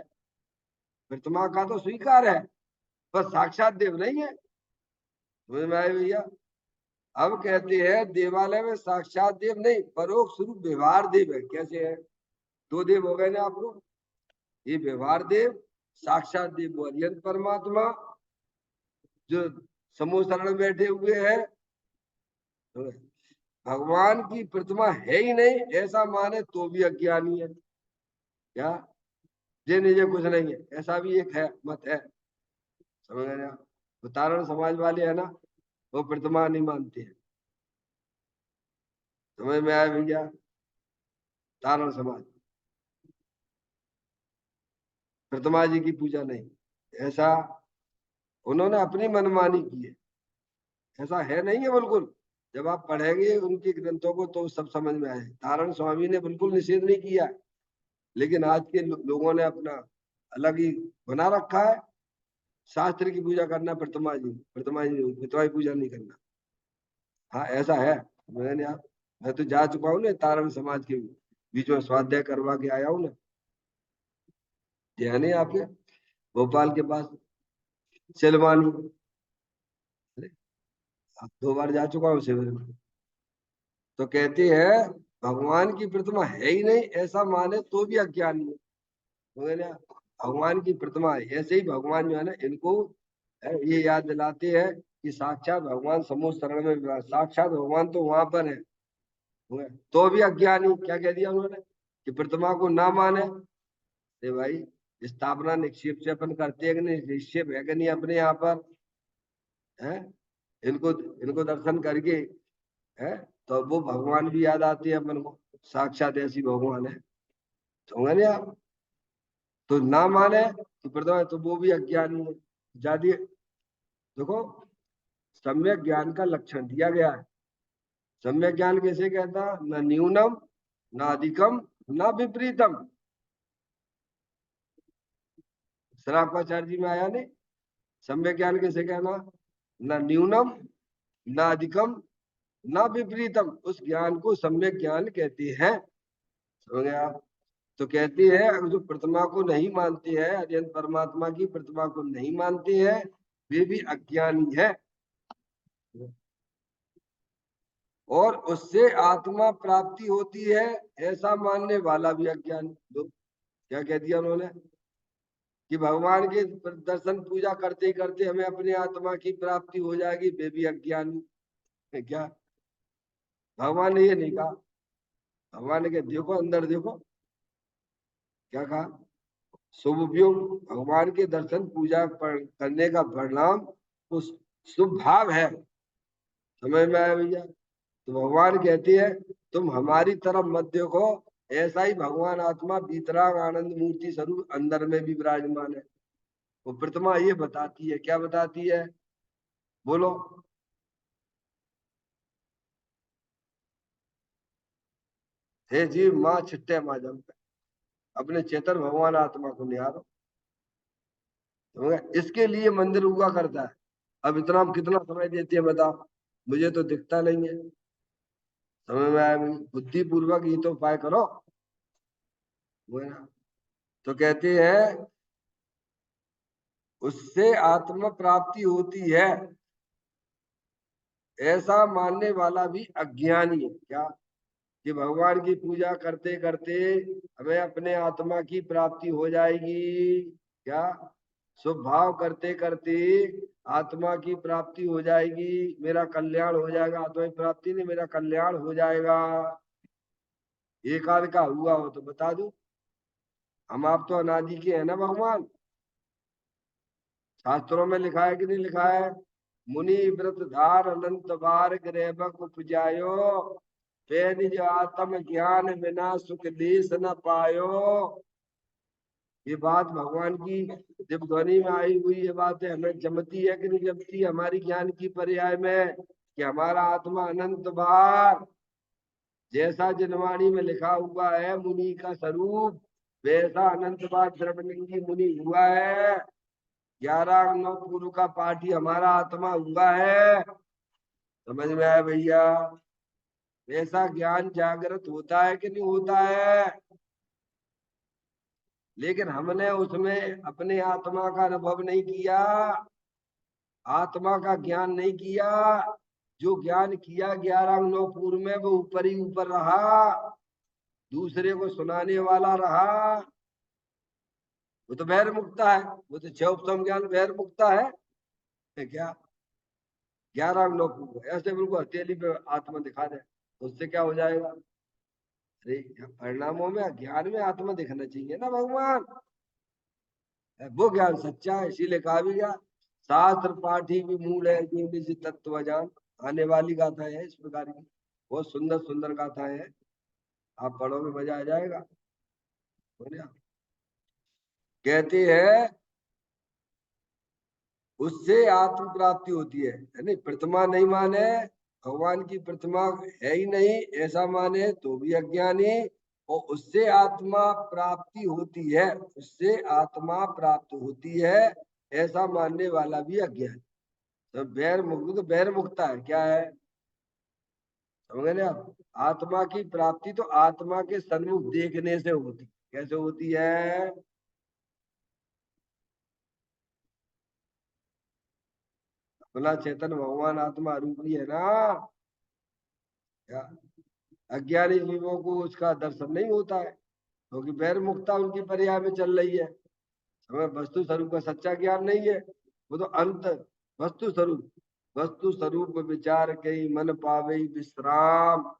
प्रतिमा का तो स्वीकार है, पर साक्षात देव नहीं है। समझ में आए भैया। अब कहते हैं देवालय में साक्षात देव नहीं, परोक्ष रूप व्यवहार देव है। कैसे है, 2 देव हो गए ना आपको। ये व्यवहार देव, साक्षात देव वो अरिहंत परमात्मा, जो समूह शरण में बैठे हुए हैं। भगवान की प्रतिमा है ही नहीं ऐसा माने तो भी अज्ञानी है। क्या ये नहीं कुछ नहीं है, ऐसा भी एक है, मत है। समझ गए आप? उदाहरण समाज वाले है ना, वो प्रतिमा नहीं मानते हैं। समझ में आया भैया? तारण समाज प्रतिमा जी की पूजा नहीं, ऐसा उन्होंने अपनी मनमानी की है, ऐसा है नहीं है बिल्कुल। जब आप पढ़ेंगे उनके ग्रंथों को तो सब समझ में आए। तारण स्वामी ने बिल्कुल निषेध नहीं किया, लेकिन आज के लोगों ने अपना अलग ही बना रखा है। शास्त्र की पूजा करना, प्रतिमा की पूजा नहीं करना। हाँ ऐसा है। मैं तो जा चुका हूँ ना तारण समाज के बीच में, स्वाध्याय करवा के आया हूँ ना। ध्यान है आपके भोपाल के पास सिलवानी, दो बार जा चुका हूँ शिविर में। तो कहती है भगवान की प्रतिमा है ही नहीं ऐसा माने तो भी अज्ञानी है। तो ना भगवान की प्रतिमा है, ऐसे ही भगवान जो है ना इनको ये याद दिलाते हैं कि साक्षात भगवान समूह शरण में विराज, साक्षात भगवान तो वहां पर है। तो भी अज्ञानी, क्या कह दिया उन्होंने कि प्रतिमा को ना माने। अरे भाई स्थापना निक्षेप से अपन करते हैं कि नहीं, निक्षेप है कि नहीं अपने यहाँ पर है। इनको इनको दर्शन करके है तो वो भगवान भी याद आती है अपन को, साक्षात ऐसी भगवान है। समझ नहीं आप? तो ना माने तो प्रतिमा तो वो भी अज्ञानी है। जादी देखो, सम्यक ज्ञान का लक्षण दिया गया है। सम्यक ज्ञान कैसे कहता, न न्यूनम न अधिकम न विपरीतम। श्रापाचार्य जी में आया नहीं, सम्यक ज्ञान कैसे कहना, न न्यूनम न अधिकम न विपरीतम, उस ज्ञान को सम्यक ज्ञान कहते हैं। समझ गए आप? तो कहती है जो प्रतिमा को नहीं मानते हैं, अत्यंत परमात्मा की प्रतिमा को नहीं मानते हैं, वे भी अज्ञानी है। और उससे आत्मा प्राप्ति होती है ऐसा मानने वाला भी अज्ञानी। तो क्या कह दिया उन्होंने कि भगवान के दर्शन पूजा करते करते हमें अपनी आत्मा की प्राप्ति हो जाएगी, वे भी अज्ञानी है। क्या भगवान ने ये नहीं कहा? भगवान ने कहा देखो अंदर देखो, क्या कहा, शुभ उपयोग भगवान के दर्शन पूजा करने का परिणाम उस शुभ भाव है। समझ में आया भैया? तो भगवान कहते हैं तुम हमारी तरफ मत देखो, ऐसा ही भगवान आत्मा बीतराग आनंद मूर्ति स्वरूप अंदर में भी विराजमान है। वो प्रतिमा ये बताती है, क्या बताती है बोलो? हे जीव माँ छिट्टे माँ जम पे, अपने चेतन भगवान आत्मा को निहारो। इसके लिए मंदिर हुआ करता है। अब इतना हम कितना समय देते हैं बताओ, मुझे तो दिखता नहीं है। समझ में आया? बुद्धि पूर्वक ये तो उपाय करो। वो है ना। तो कहते हैं उससे आत्म प्राप्ति होती है ऐसा मानने वाला भी अज्ञानी है। क्या कि भगवान की पूजा करते करते हमें अपने आत्मा की प्राप्ति हो जाएगी। क्या शुभ भाव करते करते आत्मा की प्राप्ति हो जाएगी, मेरा कल्याण हो जाएगा। आत्मा की प्राप्ति नहीं, मेरा कल्याण हो जाएगा। एक आध का हुआ हो तो बता दू, हम आप तो अनादि के हैं ना भगवान। शास्त्रों में लिखा है कि नहीं लिखा है, मुनि व्रत धार अनंत बार ग्रेबक उपजायो, ते निज आत्म ज्ञान बिना सुख देश न पायो। ये बात भगवान की जब ध्वनि में आई हुई ये बात है, हमें जमती है कि नहीं जमती हमारी ज्ञान की पर्याय में, कि हमारा आत्मा अनंत बार जैसा जनवाणी में लिखा हुआ है मुनि का स्वरूप, वैसा अनंत बार द्रवलिंगी मुनि हुआ है। 11 पूर्व का पाठी हमारा आत्मा हुआ है। समझ में आया भैया? ऐसा ज्ञान जागृत होता है कि नहीं होता है? लेकिन हमने उसमें अपने आत्मा का अनुभव नहीं किया, आत्मा का ज्ञान नहीं किया। जो ज्ञान किया 11 पूर्व में वो ऊपर ही ऊपर रहा, दूसरे को सुनाने वाला रहा। वो तो बहिर्मुक्ता है, वो तो 6 उपसम ज्ञान बहिर्मुक्ता है क्या? 11 अंगों को ऐसे बिल्कुल हथेली पे आत्मा दिखा दे, तो उससे क्या हो जाएगा? अरे परिणामों में, ज्ञान में आत्मा दिखना चाहिए ना भगवान। वो ज्ञान सच्चा है, इसीलिए कहा भी गया शास्त्र पाठी भी मूल है जो निज तत्व जान। आने वाली गाथा है इस प्रकार की, बहुत सुंदर सुंदर गाथा है, आप पढ़ोगे मजा आ जाएगा। बोलिए। कहती है उससे आत्म प्राप्ति होती है, नहीं प्रतिमा नहीं माने, भगवान की प्रतिमा है ही नहीं ऐसा माने तो भी अज्ञानी, और उससे आत्मा प्राप्ति होती है, उससे आत्मा प्राप्त होती है ऐसा मानने वाला भी अज्ञानी। तो बैर मुक्त, तो बैर मुक्ता है क्या है, समझ रहे आप? आत्मा की प्राप्ति तो आत्मा के सन्मुख देखने से होती, कैसे होती है? बोला चेतन भगवान आत्मा रूपी है ना, क्या अज्ञानी जीवों को उसका दर्शन नहीं होता है, क्योंकि बैर मुक्ता उनकी पर्याय में चल रही है। हमें वस्तु स्वरूप का सच्चा ज्ञान नहीं है, वो तो अंत वस्तु स्वरूप, वस्तु स्वरूप विचार कई मन पावे विश्राम,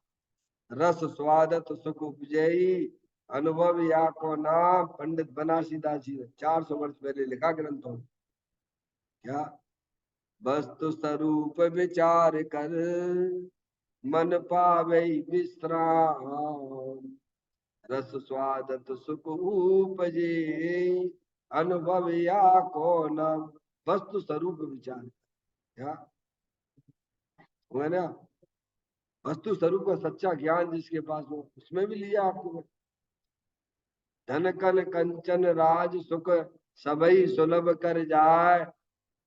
रस स्वादत सुख उपजयी, अनुभव या को नाम, पंडित बनारसीदास जी ने 400 वर्ष पहले लिखा ग्रंथों में। क्या वस्तु स्वरूप विचार कर मन पावे विश्राम, रस स्वादत सुख उपजे, अनुभव या को नाम। वस्तु स्वरूप विचार, क्या हुआ ना? वस्तु स्वरूप का सच्चा ज्ञान जिसके पास हो, उसमें भी लिया आपको। धन कन कंचन राज सुख सबई सुलभ कर जाए,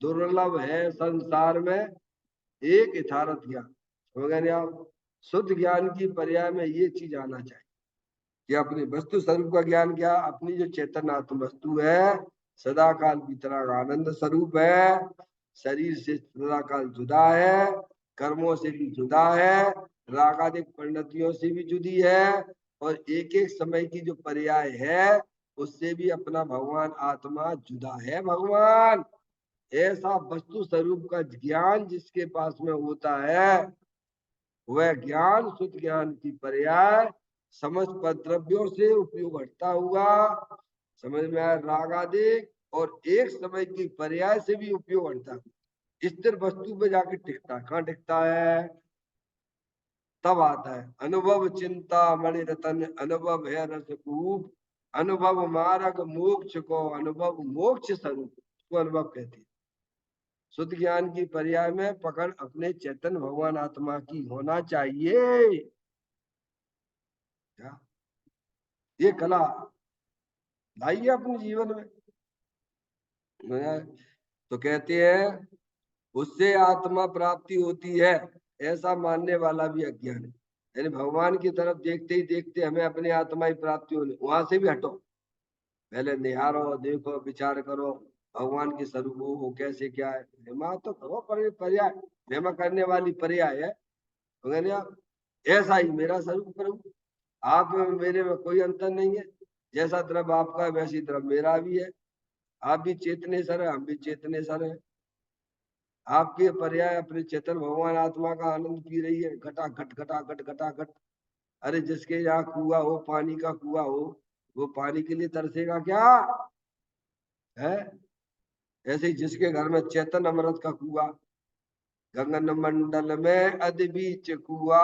दुर्लभ है संसार में एक यथार्थ ज्ञान। समझ गए आप? शुद्ध ज्ञान की पर्याय में ये चीज आना चाहिए कि अपनी वस्तु स्वरूप का ज्ञान, क्या अपनी जो चेतन आत्म वस्तु है सदा काल वितराग आनंद स्वरूप है, शरीर से सदा काल जुदा है, कर्मों से भी जुदा है, रागादिक परिणतियों से भी जुदी है, और एक एक समय की जो पर्याय है उससे भी अपना भगवान आत्मा जुदा है। भगवान ऐसा वस्तु स्वरूप का ज्ञान जिसके पास में होता है, वह ज्ञान शुद्ध ज्ञान की पर्याय समस्त द्रव्यों से उपयोग हटता हुआ, समझ में आया, राग आदि और एक समय की पर्याय से भी उपयोग हटता है, स्थिर वस्तु पे जाके टिकता है। कहाँ टिकता है? तब आता है अनुभव चिंता मणि रतन, अनुभव है रसकूप, अनुभव मार्ग मोक्ष को, अनुभव मोक्ष स्वरूप को अनुभव कहते हैं। शुद्ध ज्ञान की पर्याय में पकड़ अपने चेतन भगवान आत्मा की होना चाहिए। क्या ये कला लाइए अपने जीवन में। तो कहते हैं उससे आत्मा प्राप्ति होती है ऐसा मानने वाला भी अज्ञान है, यानी भगवान की तरफ देखते ही देखते हमें अपनी आत्मा ही प्राप्ति होने, वहां से भी हटो, पहले निहारो देखो विचार करो भगवान के स्वरूप हो कैसे क्या है, महिमा तो करो पर्याय, महिमा करने वाली पर्याय है। मगर यार ऐसा ही मेरा स्वरूप प्रभु, आप में मेरे में कोई अंतर नहीं है, जैसा द्रव आपका है वैसी द्रव मेरा भी है, आप भी चेतने सर है हम भी चेतने सर है, आपके पर्याय अपने चेतन भगवान आत्मा का आनंद पी रही है, घटा घट घटा घट घटा घट। अरे जिसके यहाँ कुआ हो, पानी का कुआ हो, वो पानी के लिए तरसेगा क्या है? ऐसे ही जिसके घर में चेतन अमृत का कुआ, गगन मंडल में अद बीच कुआ,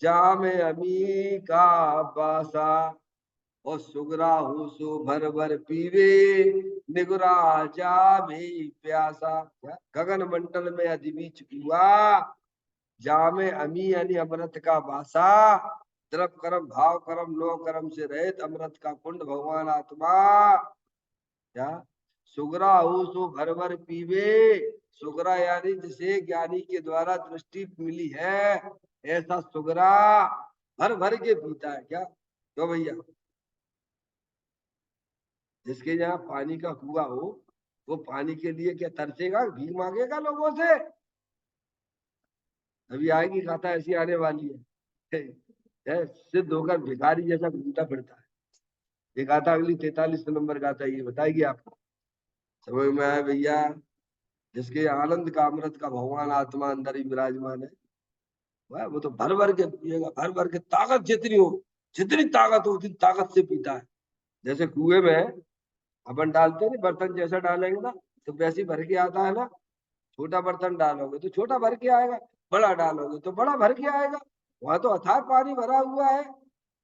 जाम अमी का बासा, और सुगरा हो सो भर भर पीवे, निगुरा जा भी प्यासा। गगन मंडल में अधिबीच हुआ, जामे अमी यानी अमृत का बासा, द्रव कर्म भाव कर्म लो कर्म से रहित अमृत का कुंड भगवान आत्मा। क्या सुगरा हो सो भर भर पीवे, सुगरा यानी जिसे ज्ञानी के द्वारा दृष्टि मिली है, ऐसा सुगरा भर भर के पीता है। क्या तो भैया जिसके यहाँ पानी का कुआ हो, वो पानी के लिए क्या तरसेगा, भीख मांगेगा लोगों से? अभी आएगी गाथा ऐसी आने वाली है सिद्ध होकर भिखारी जैसा घूमता फिरता है। ये गाथा अगली 43 नंबर गाथा ये बताएगी आपको। समझ में आया भैया? जिसके आनंद का अमृत का भगवान आत्मा अंदर ही विराजमान है, वो तो भर भर के पिएगा, भर भर के, ताकत जितनी हो, जितनी ताकत हो उतनी ताकत से पीता है। जैसे कुएं में अपन डालते हैं ना, बर्तन जैसा डालेंगे ना तो वैसे ही भर के आता है ना। छोटा बर्तन डालोगे तो छोटा भर के आएगा, बड़ा डालोगे तो बड़ा भर के आएगा। वहां तो अथाह पानी भरा हुआ है।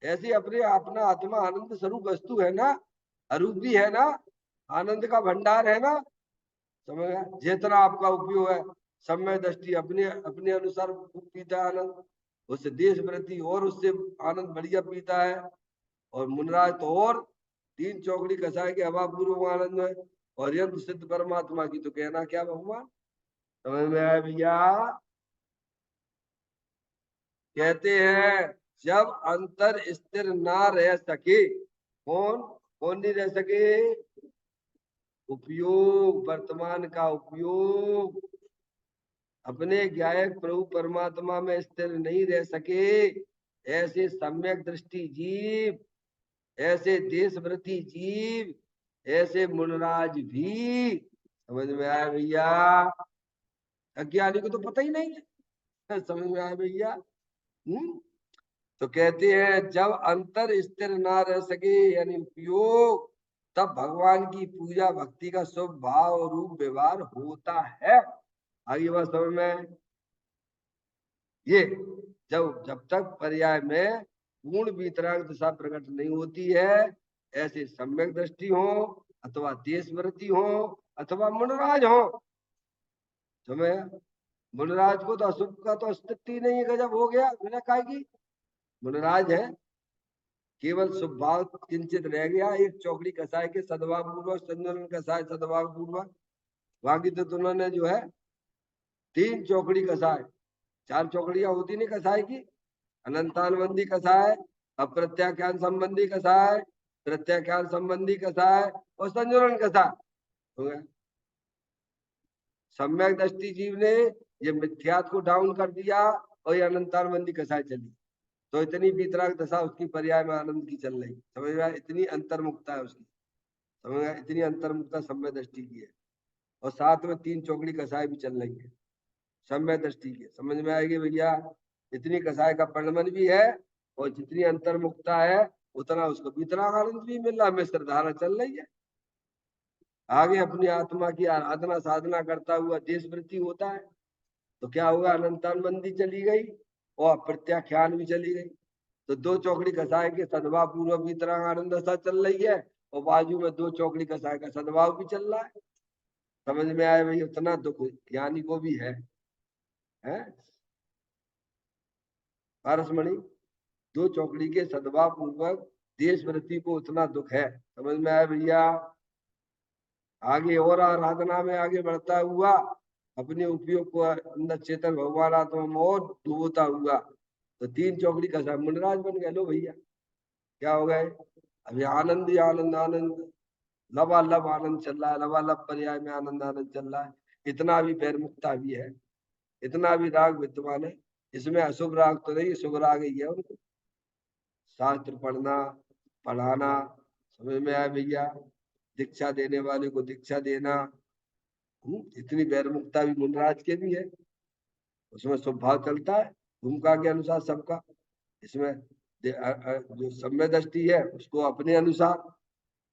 ऐसे अपने अपना आत्मा आनंद स्वरूप वस्तु है ना, अरूपी है ना, आनंद का भंडार है ना। समझ गया? जितना आपका उपयोग है, समय दृष्टि अपने अपने अनुसार पीता है आनंद, उससे देश वृत्ति और उससे आनंद बढ़िया पीता है। और मुनराज तो और तीन चौकड़ी कसाय के हवा पूर्व आनंद में, और यंत्र सिद्ध परमात्मा की तो कहना क्या भगवान। समझ में आया भैया? कहते हैं जब अंतर स्थिर ना रह सके, कौन कौन नहीं रह सके? उपयोग, वर्तमान का उपयोग अपने ज्ञायक प्रभु परमात्मा में स्थिर नहीं रह सके, ऐसे सम्यक दृष्टि जीव, ऐसे देशव्रती जीव, ऐसे मुनराज भी। समझ में आया भैया? अज्ञानी को तो पता ही नहीं है। समझ में आया भैया? तो कहते हैं जब अंतर स्थिर ना रह सके यानी उपयोग, तब भगवान की पूजा भक्ति का शुभ भाव रूप व्यवहार होता है। आगे बात समझ में? ये जब जब तक पर्याय में पूर्ण वितराग दशा प्रकट नहीं होती है, ऐसे सम्यक दृष्टि हो अथवा देशवृत्ति हो अथवा मुनराज हो। तुम्हें मुनराज को तो अशुभ का तो अस्तित्व ही नहीं है, गजब हो गया बिना काय की। मुनराज है, केवल शुभ भाव किंचित रह गया, एक चौकड़ी कसाय के सद्भाव पूर्वक, संजन कसाय सद्भाव पूर्वक। बाकी तो उन्होंने जो है तीन चौकड़ी कसाय, चार चौकड़ियां होती नहीं कसाय की, अनंतानुबंधी कसाय, अप्रत्याख्यान संबंधी कसाय, प्रत्याख्यान संबंधी कसाय और संजुरण कसाय हो गया। सम्यक दृष्टि जीव ने ये मिथ्यात्व को डाउन कर दिया और ये अनंतानुबंधी कसाय चली, तो इतनी वितराग दशा उसकी पर्याय में आनंद की चल रही। समझ में? इतनी अंतर्मुक्ता है उसकी। समझ में? इतनी अंतर्मुक्ता सम्यक दृष्टि की है, और साथ में तीन चौकड़ी कसाय भी चल रही है सम्यक दृष्टि की। समझ में आएगी भैया? इतनी कसाय का परिणमन भी है, और जितनी अंतर्मुक्ता है उतना उसको वितराग आनंद भी मिल रहा है, मिश्र धारा चल रही है। आगे अपनी आत्मा की आराधना साधना करता हुआ देशवृत्ति होता है, तो क्या होगा? अनंतानुबंधी चली गई और प्रत्याख्यान भी चली गई, तो दो चौकड़ी कसाय के सद्भाव पूर्वक भी तरह आनंद दशा चल रही है, और बाजू में दो चौकड़ी कसाय का सद्भाव भी चल रहा है। समझ में आया भाई? उतना दुख ज्ञानी को भी है पारसमणि, दो चौकड़ी के सद्भाव पूर्वक देशवृत्ति को उतना दुख है। समझ में आया भैया? आगे और आराधना में आगे बढ़ता हुआ अपने उपयोग को अंदर चेतन भगवान आत्मा में और डूबता हुआ, तो तीन चौकड़ी का मुंडराज बन गए। लो भैया क्या हो गए? अभी आनंद ही आनंद, आनंद लबालब आनंद चल रहा है, लबालब पर्याय में आनंद आनंद चल रहा है। इतना भी पैर मुक्ता भी है, इतना भी राग विद्यमान है। इसमें अशुभ राग तो नहीं, शुभ राग ही है उनको। शास्त्र पढ़ना, पढ़ाना, समझ में आया भैया? दीक्षा देने वाले को दीक्षा देना, इतनी बैरमुखता भी मुनराज के भी है। उसमें स्वभाव चलता है भूमिका के अनुसार सबका। इसमें जो सम्य दृष्टि है उसको अपने अनुसार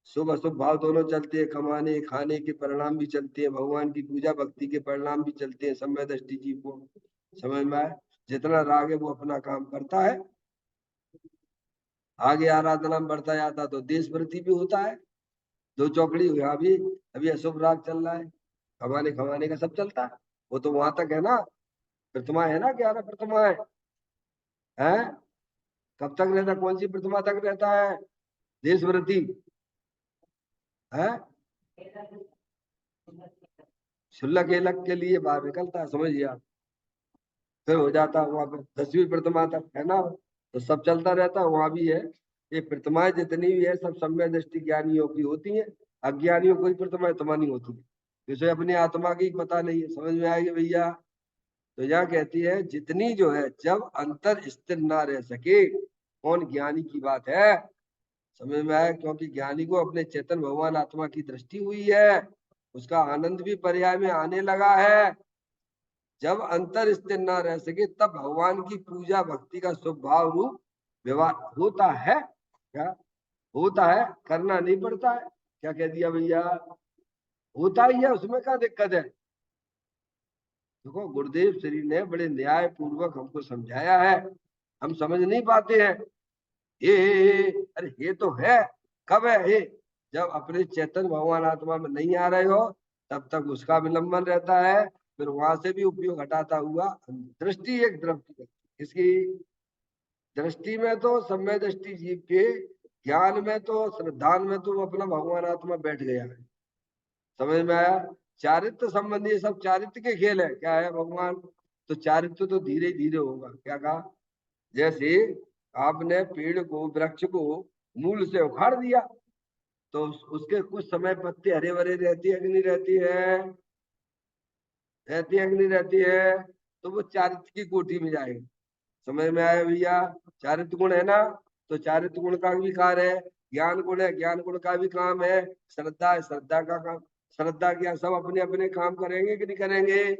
शुभ अशुभ भाव दोनों चलते हैं, कमाने खाने के परिणाम भी चलते हैं, भगवान की पूजा भक्ति के परिणाम भी चलते हैं सम्य दृष्टि जीव को। समझ में आए? जितना राग है वो अपना काम करता है, आगे आराधना में बढ़ता जाता तो देश प्रति भी होता है। दो चौकड़ी यहाँ भी अभी अशुभ राग चल रहा है, कमाने खमाने का सब चलता है। वो तो वहां तक है ना, प्रतिमा है ना, 11 प्रतिमा है। कब तक रहता? कौन सी प्रतिमा तक रहता है देशव्रती? है शुल्लक एलक के लिए बाहर निकलता है, समझिए आप। फिर हो जाता है वहां पर 10वीं प्रतिमा तक, है ना? तो सब चलता रहता है, वहां भी है। ये प्रतिमाएं जितनी भी है सब सम्य दृष्टि ज्ञानियों की होती है, अज्ञानियों कोई प्रतिमा तमा नहीं होती, जिसे अपनी आत्मा की पता नहीं है। समझ में आएगी भैया? तो यह कहती है जितनी जो है जब अंतर स्थिर ना रह सके, कौन? ज्ञानी की बात है। समझ में आया? क्योंकि ज्ञानी को अपने चेतन भगवान आत्मा की दृष्टि हुई है, उसका आनंद भी पर्याय में आने लगा है। जब अंतर स्थिर न रह सके तब भगवान की पूजा भक्ति का स्वभाव रूप व्यवहार होता है। क्या होता है? करना नहीं पड़ता है। क्या कह दिया भैया? होता ही है, उसमें क्या दिक्कत है? देखो गुरुदेव श्री ने बड़े न्याय पूर्वक हमको समझाया है, हम समझ नहीं पाते हैं। अरे ये तो है। कब है ये? जब अपने चेतन भगवान आत्मा में नहीं आ रहे हो तब तक उसका विलंबन रहता है, फिर वहां से भी उपयोग हटाता हुआ दृष्टि एक दृष्टि इसकी दृष्टि में तो सम्य दृष्टि जीव के, ज्ञान में तो श्रद्धान में तो वो अपना भगवान आत्मा बैठ गया है। समझ में आया? चारित्र संबंधी ये सब चारित्र के खेल है। क्या है भगवान? तो चारित्र तो धीरे धीरे होगा। क्या कहा? जैसे आपने पेड़ को, वृक्ष को मूल से उखाड़ दिया तो उसके कुछ समय पत्ते हरे भरे रहती है कि नहीं रहती है? रहती है कि नहीं रहती है? तो वो चारित्र की कोटि में जाएगा। समझ में आया भैया? चारित्र गुण है ना, तो चारित्र गुण का भी कार्य है। ज्ञान गुण है, ज्ञान गुण का भी काम है। श्रद्धा है, श्रद्धा का काम। श्रद्धा क्या सब अपने अपने काम करेंगे कि नहीं करेंगे?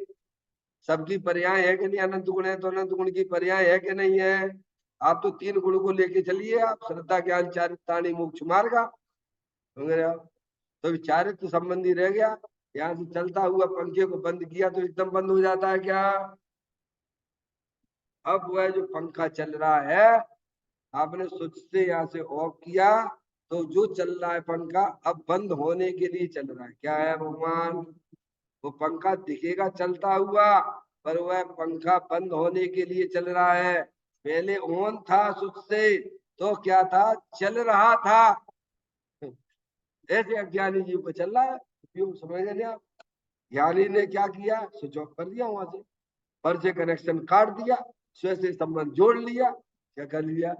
सबकी पर्याय है कि नहीं? अनंत गुण है तो अनंत गुण की पर्याय है कि नहीं है? आप तो तीन गुण को लेके चलिए, आप श्रद्धा ज्ञान चारित्राणी मोक्ष मार्ग होंगे आप। तो चारित्र संबंधी रह गया। यहाँ से चलता हुआ पंखे को बंद किया तो एकदम बंद हो जाता है क्या? अब वह जो पंखा चल रहा है, आपने स्विच से यहाँ से ऑफ किया तो जो चल रहा है पंखा अब बंद होने के लिए चल रहा है। क्या है भगवान? वो पंखा दिखेगा चलता हुआ, पर वह पंखा बंद होने के लिए चल रहा है। पहले ऑन था स्विच से तो क्या था? चल रहा था। ऐसे अज्ञानी जीव को चल रहा है। उपयोग समझ गए आप? ज्ञानी ने क्या किया? स्विच ऑफ कर दिया, वहां से पर से कनेक्शन काट दिया, स्व से संबंध जोड़ लिया। क्या कर लिया?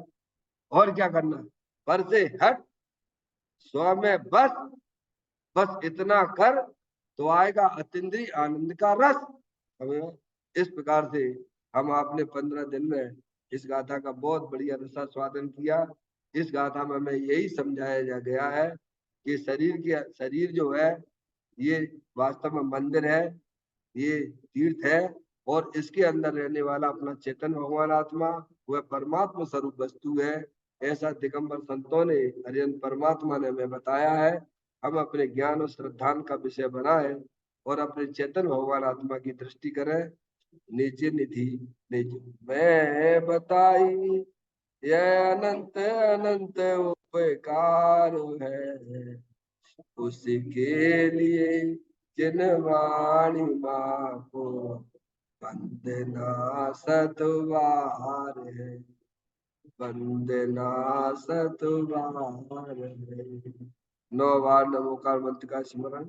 और क्या करना? पर से हट, स्व में बस, बस इतना कर तो आएगा अतीन्द्रिय आनंद का रस। इस प्रकार से हम आपने 15 दिन में इस गाथा का बहुत बढ़िया रसास्वादन किया। इस गाथा में हमें यही समझाया जा गया है कि शरीर जो है ये वास्तव में मंदिर है, ये तीर्थ है, और इसके अंदर रहने वाला अपना चेतन भगवान आत्मा वह परमात्मा स्वरूप वस्तु है। ऐसा दिगंबर संतों ने, हरियन परमात्मा ने हमें बताया है। हम अपने ज्ञान और श्रद्धान का विषय बनाए और अपने चेतन भगवान आत्मा की दृष्टि करें। नीचे निधि निज मैं बताई, यह अनंत अनंत उपकार है, उसके लिए जिन वाणी माँ को वंदना सतवार है, वंदना सतवार है। 9 बार नमोकार मंत्र का स्मरण।